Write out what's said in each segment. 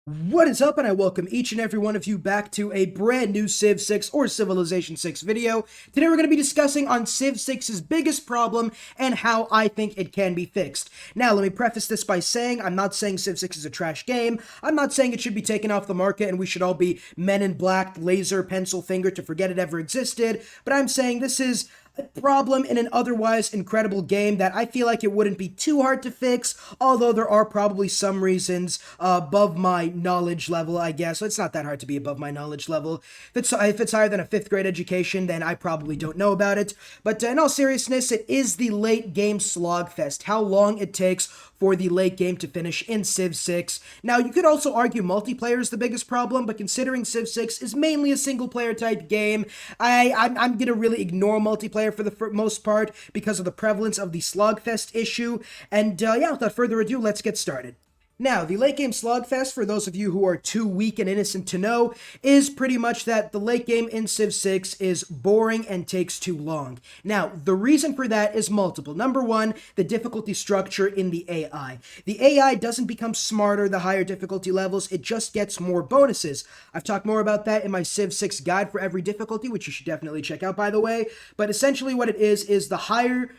What is up, and I welcome each and every one of you back to a brand new Civ 6 or Civilization 6 video. Today we're going to be discussing on Civ 6's biggest problem and how I think it can be fixed. Now, let me preface this by saying I'm not saying Civ 6 is a trash game. I'm not saying it should be taken off the market and we should all be men in black, laser, pencil finger to forget it ever existed, but I'm saying this is a problem in an otherwise incredible game that I feel like it wouldn't be too hard to fix, although there are probably some reasons above my knowledge level, I guess. So it's not that hard to be above my knowledge level. If it's higher than a 5th grade education, then I probably don't know about it. But in all seriousness, it is the late game slogfest. How long it takes for the late game to finish in Civ 6. Now, you could also argue multiplayer is the biggest problem, but considering Civ 6 is mainly a single-player type game, I'm going to really ignore multiplayer for the most part because of the prevalence of the slogfest issue. And yeah, without further ado, let's get started. Now, the late game slogfest, for those of you who are too weak and innocent to know, is pretty much that the late game in Civ 6 is boring and takes too long. Now, the reason for that is multiple. Number one, the difficulty structure in the AI. The AI doesn't become smarter the higher difficulty levels, it just gets more bonuses. I've talked more about that in my Civ 6 guide for every difficulty, which you should definitely check out, by the way. But essentially what it is the higher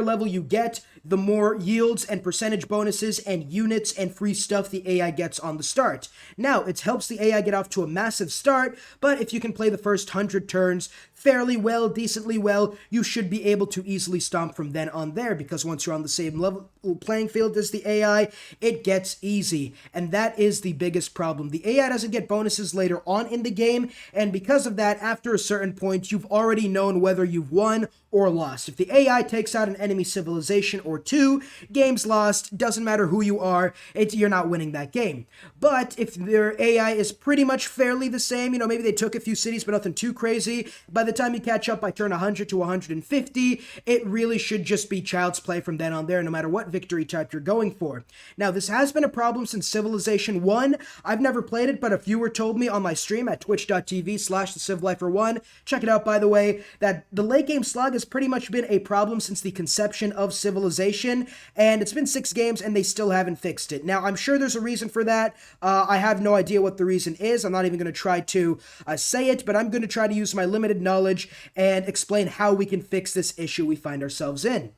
level you get, the more yields and percentage bonuses and units and free stuff the AI gets on the start. Now, it helps the AI get off to a massive start, but if you can play the first 100 turns fairly well, decently well, you should be able to easily stomp from then on there, because once you're on the same level playing field as the AI, it gets easy. And that is the biggest problem. The AI doesn't get bonuses later on in the game, and because of that, after a certain point, you've already known whether you've won or lost. If the AI takes out an enemy civilization or two, game's lost, doesn't matter who you are, you're not winning that game. But if their AI is pretty much fairly the same, maybe they took a few cities but nothing too crazy, by the time you catch up by turn 100 to 150, it really should just be child's play from then on there, no matter what victory type you're going for. Now, this has been a problem since Civilization 1. I've never played it, but a viewer told me on my stream at twitch.tv/CIVLIFER1, check it out by the way, that the late game slog has pretty much been a problem since the conception of Civilization, and it's been 6 games and they still haven't fixed it. Now, I'm sure there's a reason for that. I have no idea what the reason is. I'm not even going to try to say it, but I'm going to try to use my limited knowledge and explain how we can fix this issue we find ourselves in.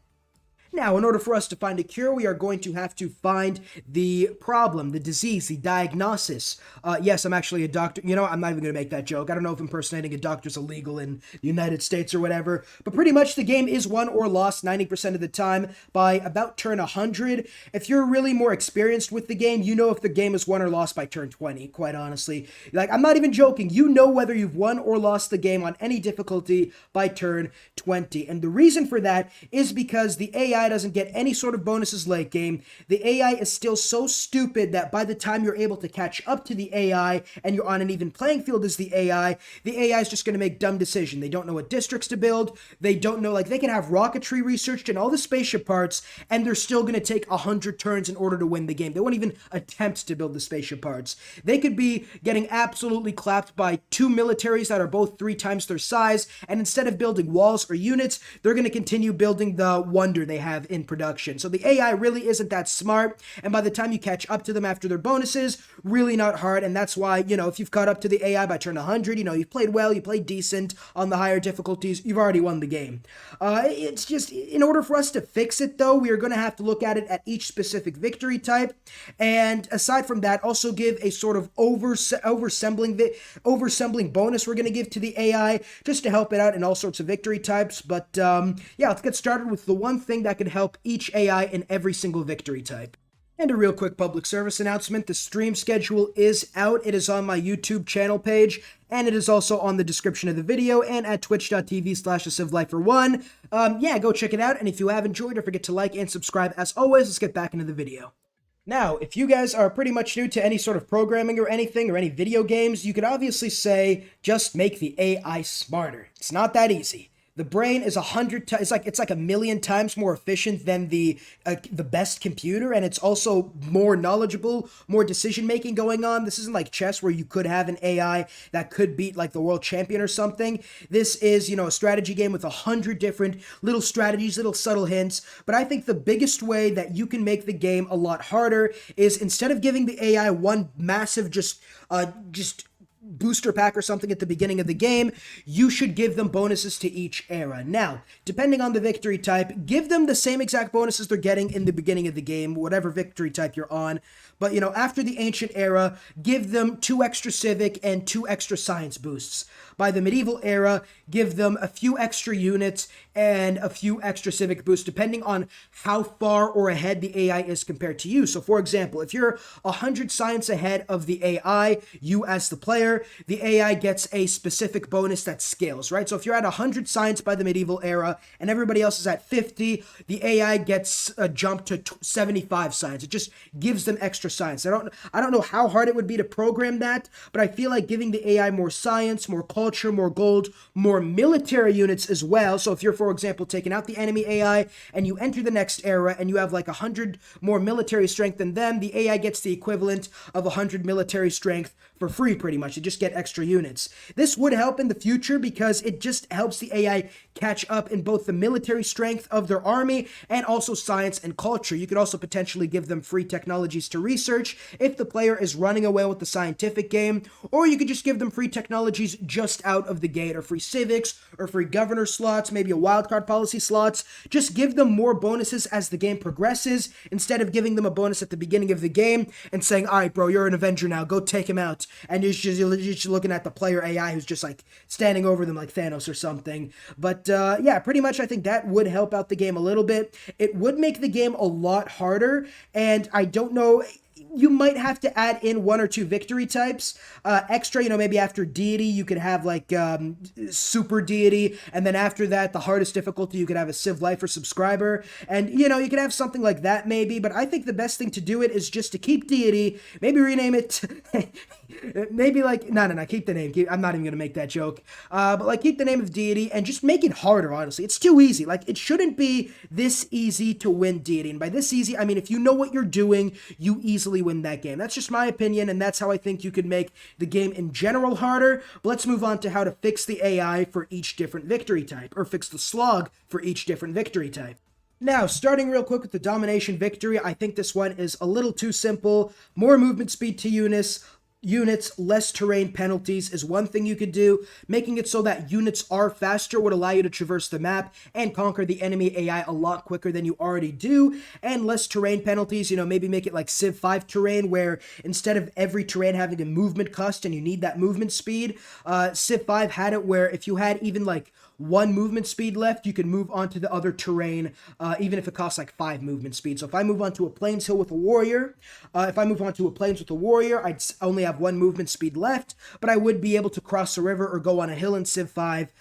Now, in order for us to find a cure, we are going to have to find the problem, the disease, the diagnosis. Yes, I'm actually a doctor. I'm not even going to make that joke. I don't know if impersonating a doctor is illegal in the United States or whatever, but pretty much the game is won or lost 90% of the time by about turn 100. If you're really more experienced with the game, you know if the game is won or lost by turn 20, quite honestly. Like, I'm not even joking. You know whether you've won or lost the game on any difficulty by turn 20. And the reason for that is because the AI doesn't get any sort of bonuses late game. The AI is still so stupid that by the time you're able to catch up to the AI and you're on an even playing field as the AI is just going to make dumb decisions. They don't know what districts to build. They don't know, they can have rocketry researched and all the spaceship parts, and they're still going to take 100 turns in order to win the game. They won't even attempt to build the spaceship parts. They could be getting absolutely clapped by 2 militaries that are both 3 times their size, and instead of building walls or units, they're going to continue building the wonder they have in production. So the AI really isn't that smart, and by the time you catch up to them after their bonuses, really not hard. And that's why, if you've caught up to the AI by turn 100, you've played well, you played decent on the higher difficulties, you've already won the game. It's just, in order for us to fix it though, we are going to have to look at it at each specific victory type, and aside from that, also give a sort of oversembling bonus we're going to give to the AI, just to help it out in all sorts of victory types. But yeah, let's get started with the one thing that can help each AI in every single victory type. And a real quick public service announcement, the stream schedule is out. It is on my YouTube channel page, and it is also on the description of the video and at twitch.tv/CIVLIFER1. Yeah, go check it out, and if you have enjoyed, don't forget to like and subscribe. As always, let's get back into the video. Now, if you guys are pretty much new to any sort of programming or anything, or any video games, you could obviously say, just make the AI smarter. It's not that easy. The brain is 100 times, it's like a million times more efficient than the best computer, and it's also more knowledgeable, more decision making going on. This isn't like chess where you could have an AI that could beat like the world champion or something. This is, a strategy game with 100 different little strategies, little subtle hints. But I think the biggest way that you can make the game a lot harder is, instead of giving the AI one massive just booster pack or something at the beginning of the game, you should give them bonuses to each era. Now, depending on the victory type, give them the same exact bonuses they're getting in the beginning of the game, whatever victory type you're on. But, after the ancient era, give them 2 extra civic and 2 extra science boosts. By the medieval era, give them a few extra units and a few extra civic boosts, depending on how far or ahead the AI is compared to you. So, for example, if you're 100 science ahead of the AI, you as the player, the AI gets a specific bonus that scales, right? So if you're at 100 science by the medieval era and everybody else is at 50, the AI gets a jump to 75 science. It just gives them extra science. I don't know how hard it would be to program that, but I feel like giving the AI more science, more culture, more gold, more military units as well. So if you're, for example, taking out the enemy AI and you enter the next era and you have like 100 more military strength than them, the AI gets the equivalent of 100 military strength for free, pretty much. You just get extra units. This would help in the future because it just helps the AI catch up in both the military strength of their army and also science and culture. You could also potentially give them free technologies to research if the player is running away with the scientific game, or you could just give them free technologies just out of the gate, or free civics, or free governor slots, maybe a wildcard policy slots. Just give them more bonuses as the game progresses, instead of giving them a bonus at the beginning of the game and saying, all right, bro, you're an Avenger now, go take him out. And you're just looking at the player AI who's just like standing over them like Thanos or something. But yeah, pretty much I think that would help out the game a little bit. It would make the game a lot harder, and I don't know, you might have to add in 1 or 2 victory types extra. Maybe after deity you could have like super deity, and then after that, the hardest difficulty, you could have a CIVLIFER subscriber, and you could have something like that maybe. But I think the best thing to do it is just to keep deity, maybe rename it maybe like no, keep the name. I'm not even gonna make that joke, but like keep the name of deity and just make it harder. Honestly, it's too easy. Like, it shouldn't be this easy to win deity, and by this easy I mean if you know what you're doing, you easily win that game. That's just my opinion, and that's how I think you could make the game in general harder. But let's move on to how to fix the AI for each different victory type, or fix the slog for each different victory type. Now, starting real quick with the domination victory, I think this one is a little too simple. More movement speed to units, less terrain penalties is one thing you could do. Making it so that units are faster would allow you to traverse the map and conquer the enemy AI a lot quicker than you already do. And less terrain penalties, maybe make it like Civ 5 terrain, where instead of every terrain having a movement cost and you need that movement speed, Civ 5 had it where if you had even like 1 movement speed left, you can move on to the other terrain, even if it costs like 5 movement speed. So if I move on to a plains hill with a warrior, I'd only have 1 movement speed left, but I would be able to cross a river or go on a hill in Civ 5,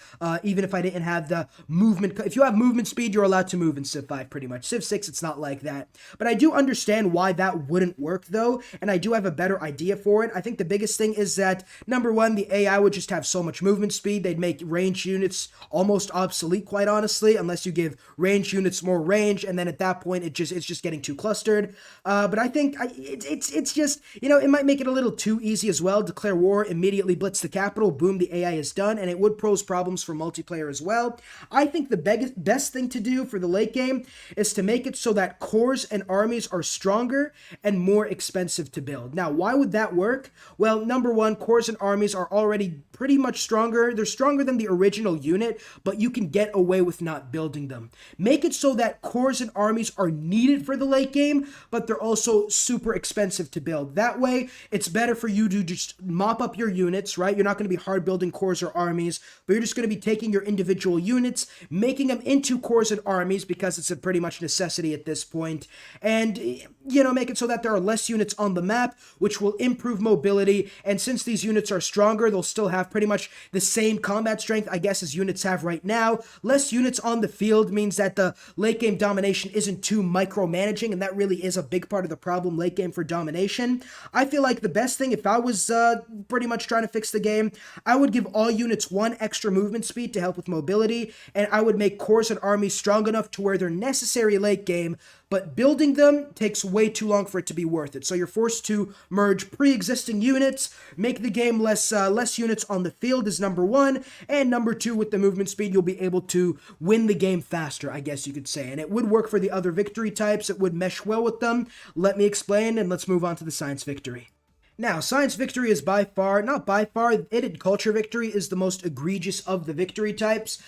even if I didn't have the movement. If you have movement speed, you're allowed to move in Civ 5, pretty much. Civ 6, it's not like that. But I do understand why that wouldn't work, though, and I do have a better idea for it. I think the biggest thing is that, number one, the AI would just have so much movement speed, they'd make ranged units almost obsolete, quite honestly, unless you give ranged units more range, and then at that point it's just getting too clustered. But I think it's just, it might make it a little too easy as well. Declare war, immediately blitz the capital, boom, the AI is done, and it would pose problems for multiplayer as well. I think the best thing to do for the late game is to make it so that cores and armies are stronger and more expensive to build. Now, why would that work? Well, number one, cores and armies are already pretty much stronger. They're stronger than the original unit, but you can get away with not building them. Make it so that cores and armies are needed for the late game, but they're also super expensive to build. That way, it's better for you to just mop up your units, right? You're not going to be hard building cores or armies, but you're just going to be taking your individual units, making them into cores and armies, because it's a pretty much necessity at this point, and make it so that there are less units on the map, which will improve mobility. And since these units are stronger, they'll still have pretty much the same combat strength, I guess, as units have right now. Less units on the field means that the late game domination isn't too micromanaging, and that really is a big part of the problem late game for domination. I feel like the best thing, if I was pretty much trying to fix the game, I would give all units 1 extra movement speed to help with mobility, and I would make cores and armies strong enough to where they're necessary late game, but building them takes way too long for it to be worth it. So you're forced to merge pre-existing units, make the game less units on the field is number 1, and number 2, with the movement speed, you'll be able to win the game faster, I guess you could say. And it would work for the other victory types. It would mesh well with them. Let me explain, and let's move on to the science victory. Now, science victory is not by far, it and culture victory is the most egregious of the victory types.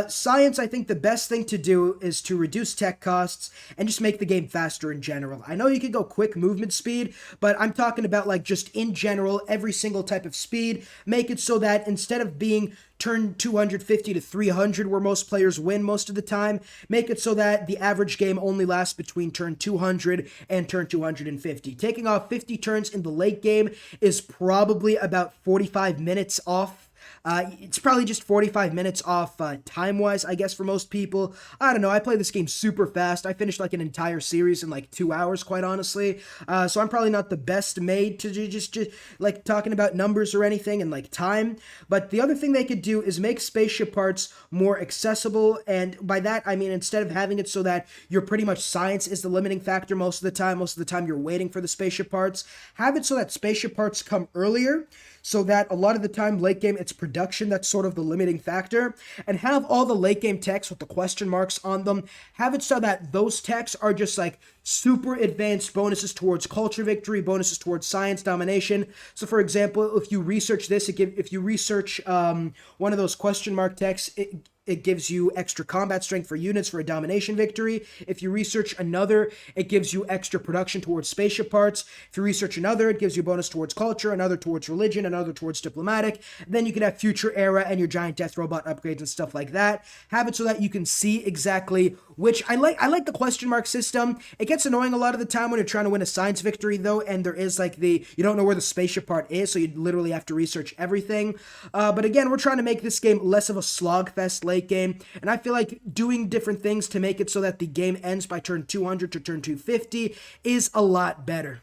Science, I think the best thing to do is to reduce tech costs and just make the game faster in general. I know you can go quick movement speed, but I'm talking about like just in general, every single type of speed. Make it so that instead of being turn 250 to 300 where most players win most of the time, make it so that the average game only lasts between turn 200 and turn 250. Taking off 50 turns in the late game is probably about 45 minutes off. It's probably just 45 minutes off time-wise, I guess, for most people. I don't know, I play this game super fast. I finished like an entire series in like 2 hours, quite honestly. So I'm probably not the best made to just like talking about numbers or anything and like time. But the other thing they could do is make spaceship parts more accessible. And by that, I mean, instead of having it so that you're pretty much science is the limiting factor most of the time you're waiting for the spaceship parts, have it so that spaceship parts come earlier, so that a lot of the time late game it's production that's sort of the limiting factor, and have all the late game techs with the question marks on them, have it so that those techs are just like super advanced bonuses towards culture victory, bonuses towards science domination. So for example, if you research this, if you research one of those question mark techs, it gives you extra combat strength for units for a domination victory. If you research another, it gives you extra production towards spaceship parts. If you research another, it gives you a bonus towards culture, another towards religion, another towards diplomatic. Then you can have future era and your giant death robot upgrades and stuff like that. Have it so that you can see exactly which I like the question mark system. It gets annoying a lot of the time when you're trying to win a science victory though, and there is like you don't know where the spaceship part is, so you literally have to research everything. But again, we're trying to make this game less of a slogfest late game, and I feel like doing different things to make it so that the game ends by turn 200 to turn 250 is a lot better.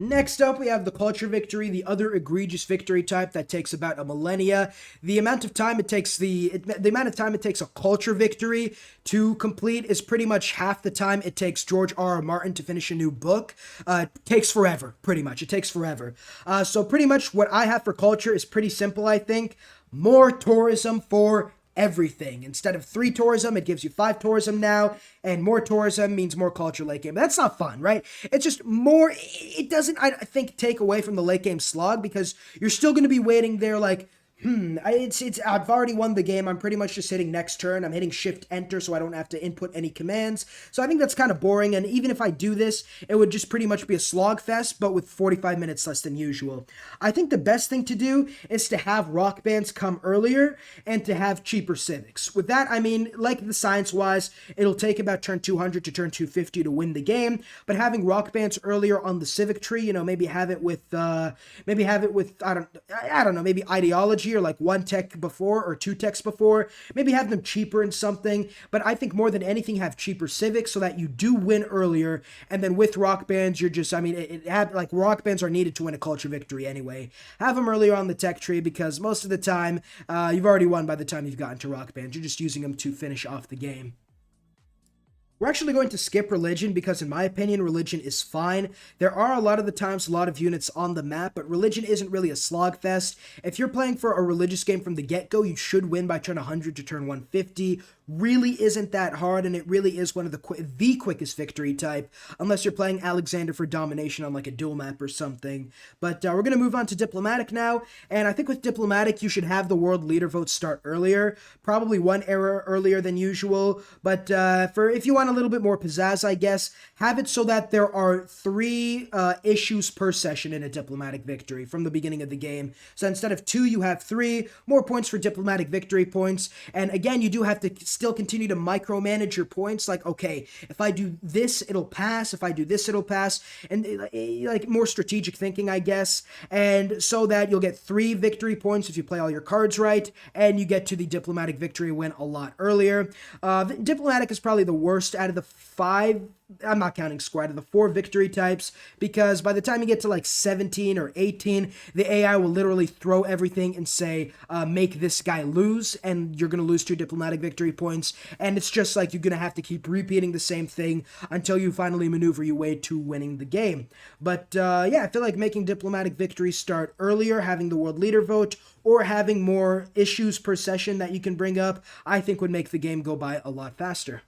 Next up, we have the culture victory, the other egregious victory type that takes about a millennia. The amount of time it takes the amount of time it takes a culture victory to complete is pretty much half the time it takes George R.R. Martin to finish a new book. It takes forever, pretty much. It takes forever. So pretty much what I have for culture is pretty simple, I think. More tourism for everything. Instead of 3 tourism, it gives you 5 tourism now, and more tourism means more culture late game. That's not fun, right? It's just more, it doesn't, I think, take away from the late game slog, because you're still going to be waiting there like, I've already won the game. I'm pretty much just hitting next turn. I'm hitting shift enter so I don't have to input any commands. So I think that's kind of boring. And even if I do this, it would just pretty much be a slog fest, but with 45 minutes less than usual. I think the best thing to do is to have rock bands come earlier and to have cheaper civics. With that, I mean, like the science wise, it'll take about turn 200 to turn 250 to win the game. But having rock bands earlier on the civic tree, maybe have it with I don't know, maybe ideology, or like 1 tech before or 2 techs before. Maybe have them cheaper in something, but I think more than anything have cheaper civics so that you do win earlier. And then with rock bands, you're just, like rock bands are needed to win a culture victory anyway. Have them earlier on the tech tree, because most of the time you've already won by the time you've gotten to rock bands. You're just using them to finish off the game. We're actually going to skip religion because, in my opinion, religion is fine. There are a lot of the times a lot of units on the map, but religion isn't really a slogfest. If you're playing for a religious game from the get-go, you should win by turn 100 to turn 150. Really isn't that hard, and it really is one of the quickest victory type, unless you're playing Alexander for domination on like a dual map or something. But we're going to move on to diplomatic now, and I think with diplomatic you should have the world leader vote start earlier, probably 1 era earlier than usual. But if you want want a little bit more pizzazz, I guess, have it so that there are 3 issues per session in a diplomatic victory from the beginning of the game. So instead of 2, you have 3, more points for diplomatic victory points. And again, you do have to still continue to micromanage your points. Like, okay, if I do this, it'll pass. If I do this, it'll pass. And like more strategic thinking, I guess. And so that you'll get 3 victory points if you play all your cards right, and you get to the diplomatic victory win a lot earlier. Diplomatic is probably the worst out of the 5, I'm not counting squad, of the 4 victory types, because by the time you get to like 17 or 18, the AI will literally throw everything and say, make this guy lose, and you're going to lose 2 diplomatic victory points, and it's just like you're going to have to keep repeating the same thing until you finally maneuver your way to winning the game. But yeah, I feel like making diplomatic victories start earlier, having the world leader vote, or having more issues per session that you can bring up, I think would make the game go by a lot faster.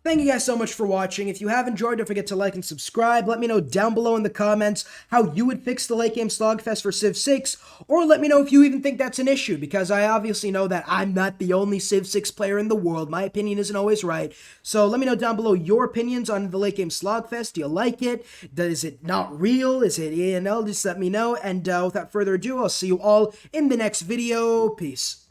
Thank you guys so much for watching. If you have enjoyed, don't forget to like and subscribe. Let me know down below in the comments how you would fix the late game slogfest for Civ 6, or let me know if you even think that's an issue, because I obviously know that I'm not the only Civ 6 player in the world. My opinion isn't always right. So let me know down below your opinions on the late game slogfest. Do you like it? Is it not real? Is it, just let me know. And without further ado, I'll see you all in the next video. Peace.